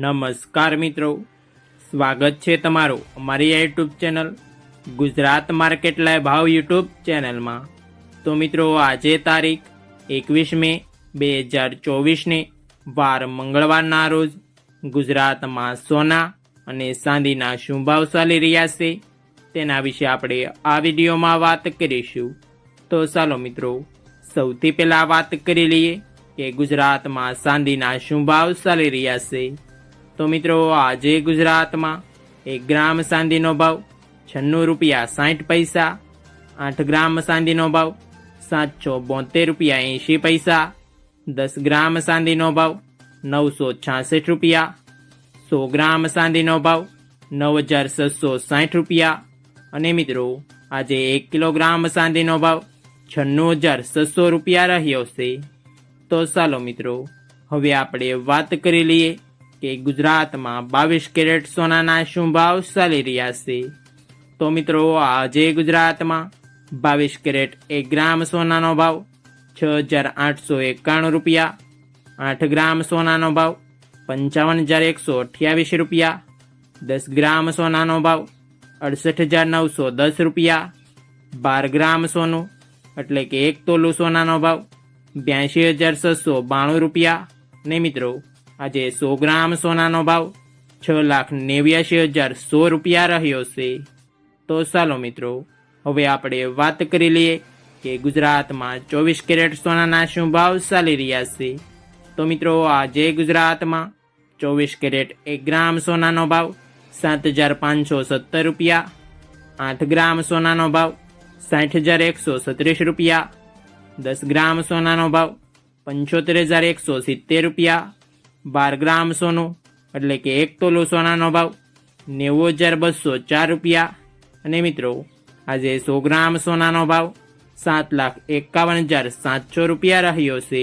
નમસ્કાર મિત્રો, સ્વાગત છે તમારું અમારી YouTube channel Gujarat market live ભાવ યુટ્યુબ ચેનલમાં। તો મિત્રો, આજે તારીખ 21 મે 2024ને વાર મંગળવારના રોજ ગુજરાતમાં સોના અને ચાંદીના શું ભાવ ચાલી રહ્યા છે તેના વિશે આપણે આ વિડીયોમાં વાત કરીશું। તો ચાલો મિત્રો, સૌથી પહેલાં વાત કરી લઈએ કે ગુજરાતમાં ચાંદીના શું ભાવ ચાલી રહ્યા છે। તો મિત્રો, આજે ગુજરાતમાં 1 ગ્રામ ચાંદીનો ભાવ 96 રૂપિયા 60 પૈસા, 8 ગ્રામ ચાંદીનો ભાવ 772 રૂપિયા 80 પૈસા, 10 ગ્રામ ચાંદીનો ભાવ 966 રૂપિયા, 100 ગ્રામ ચાંદીનો ભાવ 9660 રૂપિયા અને મિત્રો, આજે 1 કિલોગ્રામ ચાંદીનો ભાવ 96600 રૂપિયા રહ્યો છે। તો ચાલો મિત્રો, હવે આપણે વાત કરી લઈએ કે ગુજરાતમાં 22 કેરેટ સોનાના શું ભાવ ચાલી રહ્યા છે। તો મિત્રો, આજે ગુજરાતમાં 22 કેરેટ 1 ગ્રામ સોનાનો ભાવ 6891 રૂપિયા, 8 ગ્રામ સોનાનો ભાવ 55128 રૂપિયા, 10 ગ્રામ સોનાનો ભાવ 68910 રૂપિયા, 12 ગ્રામ સોનું એટલે કે 1 તોલું સોનાનો ભાવ 82692 રૂપિયા ને મિત્રો, આજે 100 ગ્રામ સોનાનો ભાવ 6,89,100 રૂપિયા રહ્યો છે। તો ચાલો મિત્રો, હવે આપણે વાત કરી લઈએ કે ગુજરાતમાં 24 કેરેટ સોનાના શું ભાવ ચાલી રહ્યા છે। તો મિત્રો, આજે ગુજરાતમાં 24 કેરેટ 1 ગ્રામ સોનાનો ભાવ 7,517 રૂપિયા, 8 ગ્રામ સોનાનો ભાવ 60,137 રૂપિયા, 10 ગ્રામ સોનાનો ભાવ 75,170 રૂપિયા, 12 ગ્રામ સોનું એટલે કે 1 તોલું સોનાનો ભાવ 90,204 રૂપિયા અને મિત્રો, આજે 100 ગ્રામ સોનાનો ભાવ 7,51,700 રૂપિયા રહ્યો છે।